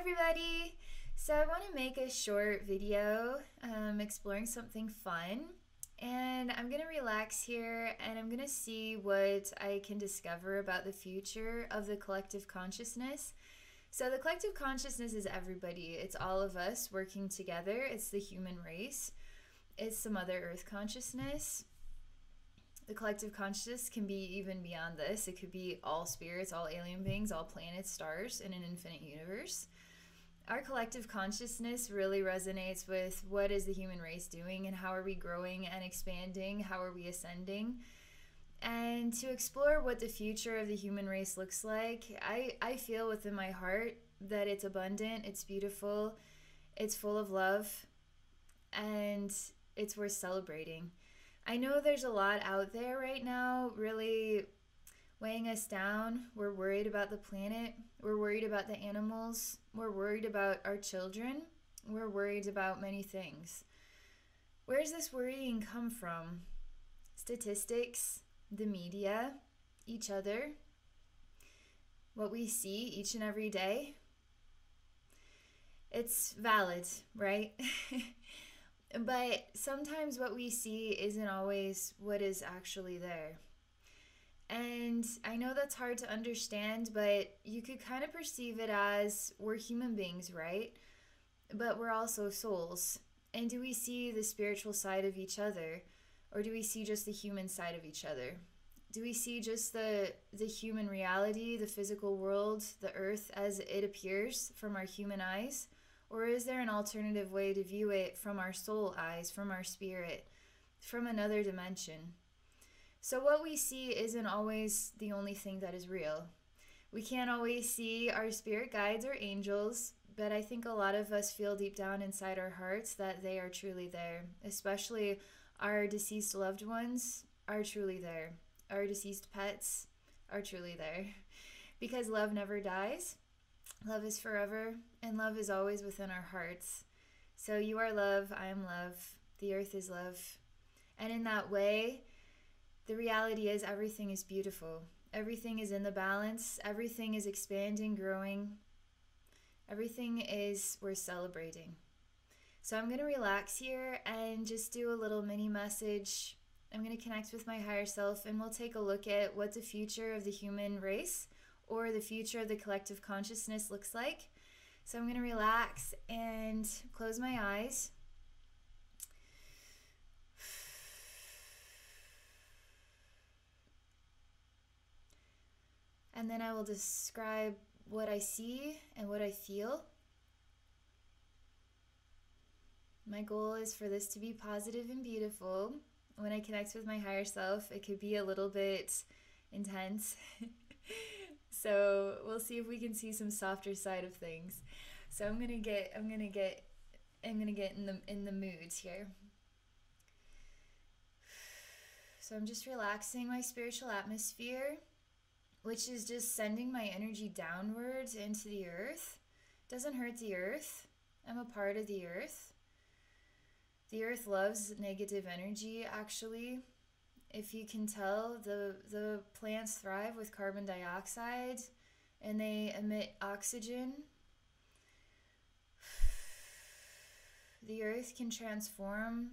everybody! So I want to make a short video exploring something fun, and I'm going to relax here and I'm going to see what I can discover about the future of the collective consciousness. So the collective consciousness is everybody. It's all of us working together. It's the human race. It's the Mother Earth consciousness. The collective consciousness can be even beyond this. It could be all spirits, all alien beings, all planets, stars in an infinite universe. Our collective consciousness really resonates with what is the human race doing and how are we growing and expanding, how are we ascending. And to explore what the future of the human race looks like, I feel within my heart that it's abundant, it's beautiful, it's full of love, and it's worth celebrating. I know there's a lot out there right now really weighing us down. We're worried about the planet. We're worried about the animals. We're worried about our children. We're worried about many things. Where does this worrying come from? Statistics, the media, each other, what we see each and every day. It's valid, right? But sometimes what we see isn't always what is actually there. And I know that's hard to understand, but you could kind of perceive it as we're human beings, right? But we're also souls. And do we see the spiritual side of each other? Or do we see just the human side of each other? Do we see just the human reality, the physical world, the earth as it appears from our human eyes? Or is there an alternative way to view it from our soul eyes, from our spirit, from another dimension? So what we see isn't always the only thing that is real. We can't always see our spirit guides or angels, but I think a lot of us feel deep down inside our hearts that they are truly there. Especially our deceased loved ones are truly there. Our deceased pets are truly there. Because love never dies. Love is forever, and love is always within our hearts. So you are love, I am love, the earth is love. And in that way, the reality is everything is beautiful. Everything is in the balance. Everything is expanding, growing. Everything is worth celebrating. So I'm going to relax here and just do a little mini message. I'm going to connect with my higher self, and we'll take a look at what the future of the human race or the future of the collective consciousness looks like. So I'm going to relax and close my eyes. And then I will describe what I see and what I feel. My goal is for this to be positive and beautiful. When I connect with my higher self, it could be a little bit intense. So we'll see if we can see some softer side of things. So I'm gonna get in the moods here. So I'm just relaxing my spiritual atmosphere, which is just sending my energy downwards into the earth. Doesn't hurt the earth. I'm a part of the earth. The earth loves negative energy, actually. If you can tell, the plants thrive with carbon dioxide and they emit oxygen. The earth can transform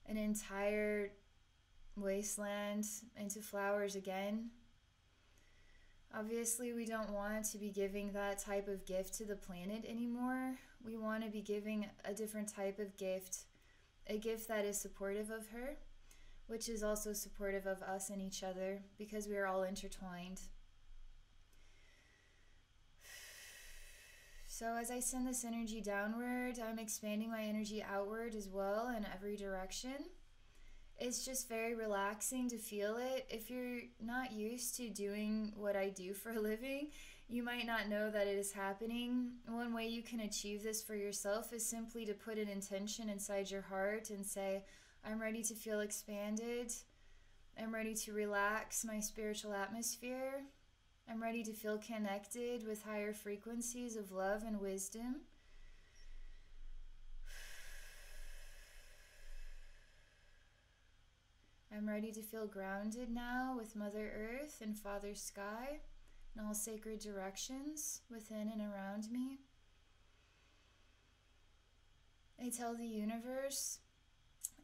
an entire wasteland into flowers again. Obviously, we don't want to be giving that type of gift to the planet anymore. We want to be giving a different type of gift, a gift that is supportive of her, which is also supportive of us and each other, because we are all intertwined. So as I send this energy downward, I'm expanding my energy outward as well in every direction. It's just very relaxing to feel it. If you're not used to doing what I do for a living, you might not know that it is happening. One way you can achieve this for yourself is simply to put an intention inside your heart and say, I'm ready to feel expanded. I'm ready to relax my spiritual atmosphere. I'm ready to feel connected with higher frequencies of love and wisdom. I'm ready to feel grounded now with Mother Earth and Father Sky and all sacred directions within and around me. I tell the universe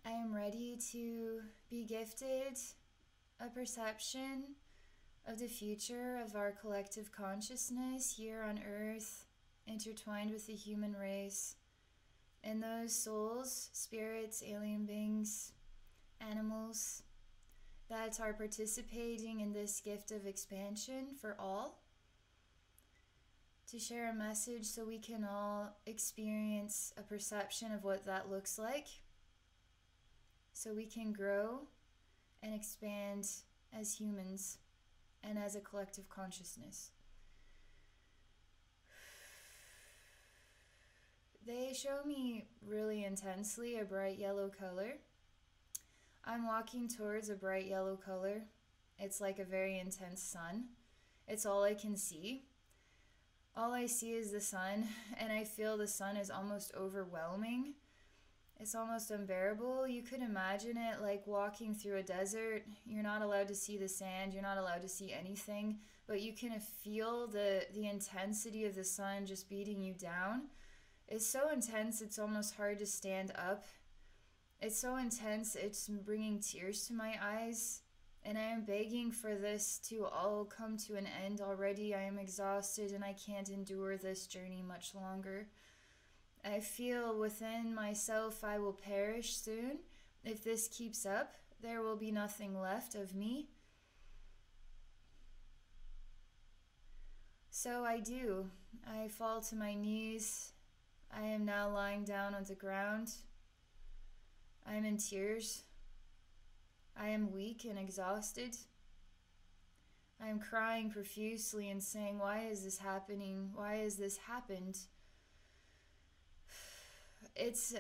I am ready to be gifted a perception of the future of our collective consciousness here on Earth, intertwined with the human race, and those souls, spirits, alien beings, animals that are participating in this gift of expansion for all, to share a message so we can all experience a perception of what that looks like, so we can grow and expand as humans and as a collective consciousness. They show me really intensely a bright yellow color. I'm walking towards a bright yellow color. It's like a very intense sun. It's all I can see. All I see is the sun, and I feel the sun is almost overwhelming. It's almost unbearable. You could imagine it like walking through a desert. You're not allowed to see the sand. You're not allowed to see anything, but you can feel the intensity of the sun just beating you down. It's so intense, it's almost hard to stand up. It's so intense, it's bringing tears to my eyes. And I am begging for this to all come to an end already. I am exhausted and I can't endure this journey much longer. I feel within myself I will perish soon. If this keeps up, there will be nothing left of me. So I do. I fall to my knees. I am now lying down on the ground. I am in tears. I am weak and exhausted. I am crying profusely and saying, why is this happening? Why has this happened? It's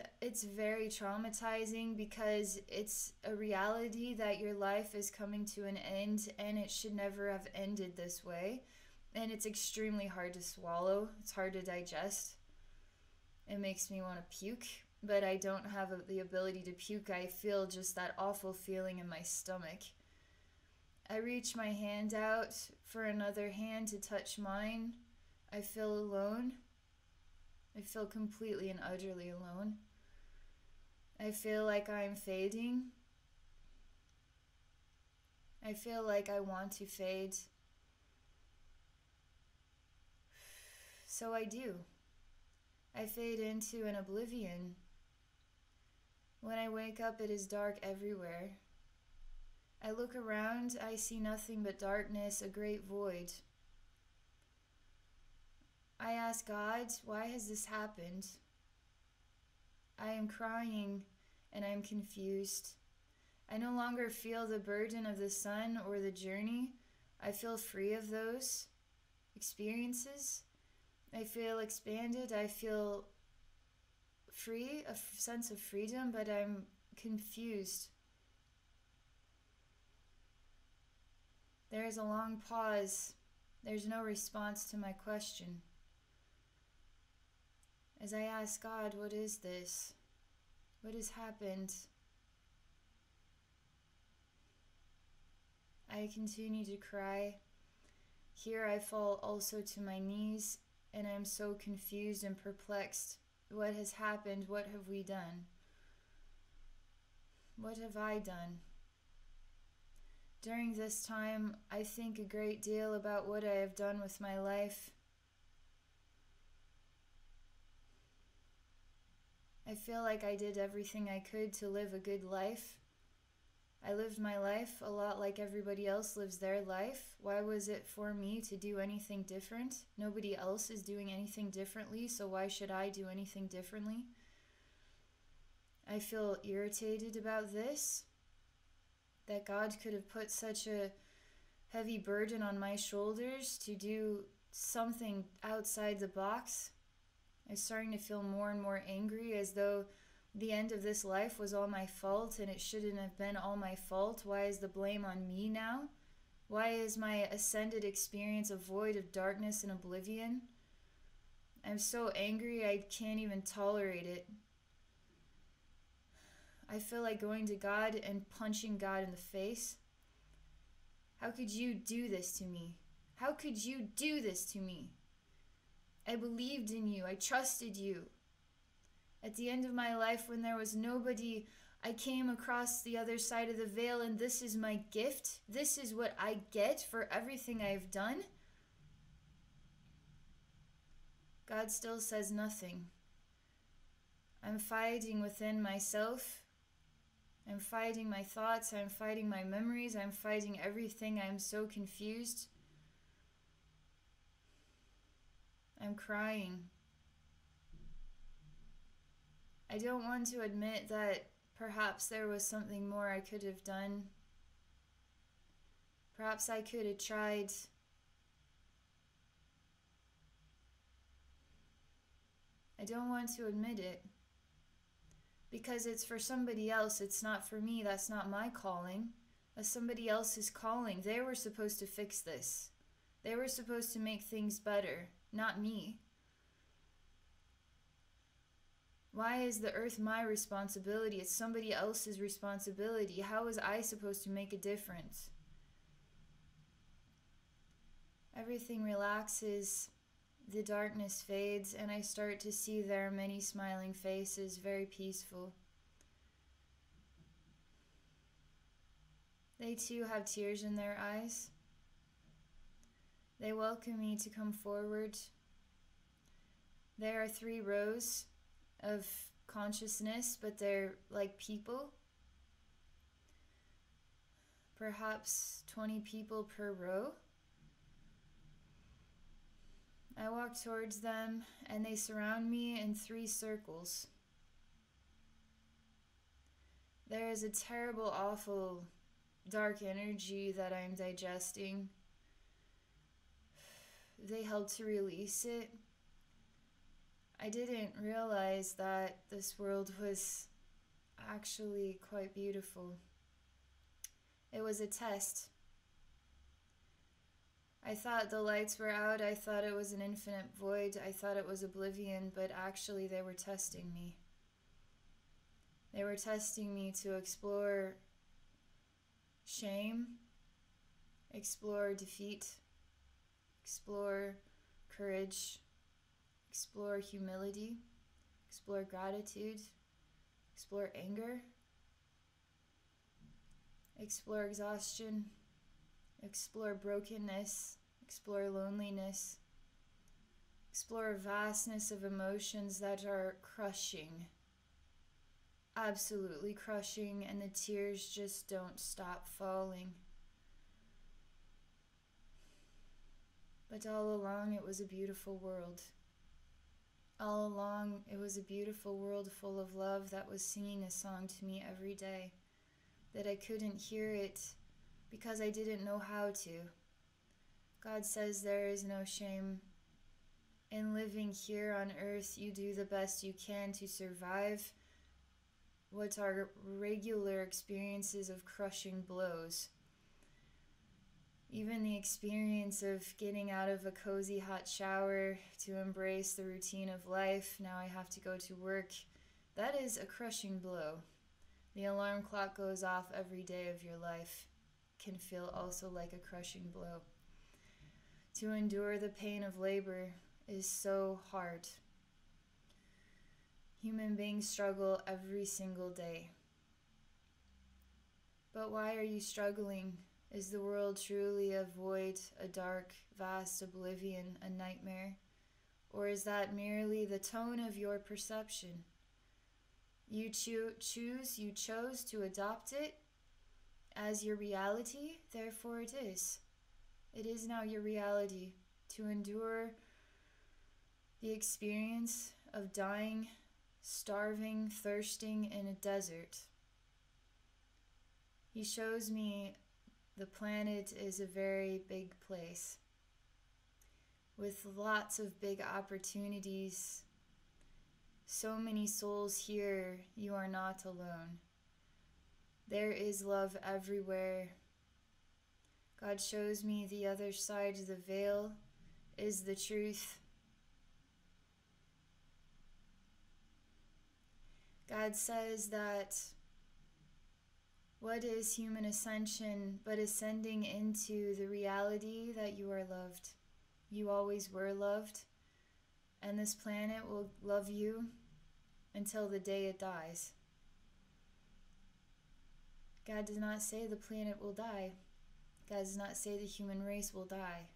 very traumatizing because it's a reality that your life is coming to an end and it should never have ended this way. And it's extremely hard to swallow. It's hard to digest. It makes me want to puke, but I don't have the ability to puke. I feel just that awful feeling in my stomach. I reach my hand out for another hand to touch mine. I feel alone. I feel completely and utterly alone. I feel like I'm fading. I feel like I want to fade. So I do. I fade into an oblivion. When I wake up, it is dark everywhere. I look around, I see nothing but darkness, a great void. I ask God, why has this happened? I am crying and I am confused. I no longer feel the burden of the sun or the journey. I feel free of those experiences. I feel expanded. I feel free, a sense of freedom, but I'm confused. There is a long pause. There's no response to my question. As I ask God, what is this? What has happened? I continue to cry. Here I fall also to my knees, and I am so confused and perplexed. What has happened? What have we done? What have I done? During this time, I think a great deal about what I have done with my life. I feel like I did everything I could to live a good life. I lived my life a lot like everybody else lives their life. Why was it for me to do anything different? Nobody else is doing anything differently, so why should I do anything differently? I feel irritated about this, that God could have put such a heavy burden on my shoulders to do something outside the box. I'm starting to feel more and more angry, as though the end of this life was all my fault and it shouldn't have been all my fault. Why is the blame on me now? Why is my ascended experience a void of darkness and oblivion? I'm so angry I can't even tolerate it. I feel like going to God and punching God in the face. How could you do this to me? How could you do this to me? I believed in you. I trusted you. At the end of my life, when there was nobody, I came across the other side of the veil, and this is my gift. This is what I get for everything I've done. God still says nothing. I'm fighting within myself. I'm fighting my thoughts. I'm fighting my memories. I'm fighting everything. I'm so confused. I'm crying. I don't want to admit that perhaps there was something more I could have done. Perhaps I could have tried. I don't want to admit it. Because it's for somebody else. It's not for me. That's not my calling. That's somebody else's calling. They were supposed to fix this. They were supposed to make things better, not me. Why is the earth my responsibility? It's somebody else's responsibility. How was I supposed to make a difference? Everything relaxes, the darkness fades, and I start to see their many smiling faces, very peaceful. They too have tears in their eyes. They welcome me to come forward. There are 3 rows of consciousness, but they're like people. Perhaps 20 people per row. I walk towards them, and they surround me in 3 circles. There is a terrible, awful, dark energy that I'm digesting. They help to release it. I didn't realize that this world was actually quite beautiful. It was a test. I thought the lights were out. I thought it was an infinite void. I thought it was oblivion, but actually they were testing me. They were testing me to explore shame, explore defeat, explore courage, explore humility, explore gratitude, explore anger, explore exhaustion, explore brokenness, explore loneliness, explore vastness of emotions that are crushing, absolutely crushing, and the tears just don't stop falling. But all along it was a beautiful world. All along it was a beautiful world full of love that was singing a song to me every day, that I couldn't hear it because I didn't know how to. God says there is no shame in living here on earth. You do the best you can to survive what are regular experiences of crushing blows. Even the experience of getting out of a cozy hot shower to embrace the routine of life, now I have to go to work, that is a crushing blow. The alarm clock goes off every day of your life. Can feel also like a crushing blow. To endure the pain of labor is so hard. Human beings struggle every single day. But why are you struggling? Is the world truly a void, a dark, vast oblivion, a nightmare? Or is that merely the tone of your perception? You chose to adopt it as your reality, therefore it is. It is now your reality to endure the experience of dying, starving, thirsting in a desert. He shows me the planet is a very big place with lots of big opportunities. So many souls here, you are not alone. There is love everywhere. God shows me the other side of the veil is the truth. God says that what is human ascension but ascending into the reality that you are loved? You always were loved, and this planet will love you until the day it dies. God does not say the planet will die. God does not say the human race will die.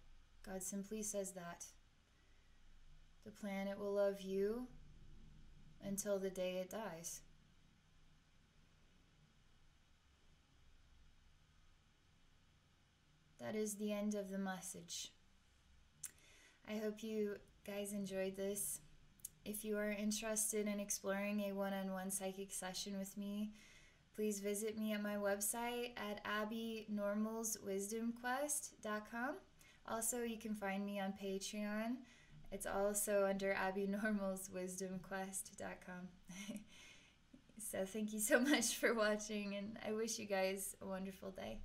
God simply says that the planet will love you until the day it dies. That is the end of the message. I hope you guys enjoyed this. If you are interested in exploring a one-on-one psychic session with me, please visit me at my website at abbynormalswisdomquest.com. Also, you can find me on Patreon. It's also under abbynormalswisdomquest.com. So thank you so much for watching, and I wish you guys a wonderful day.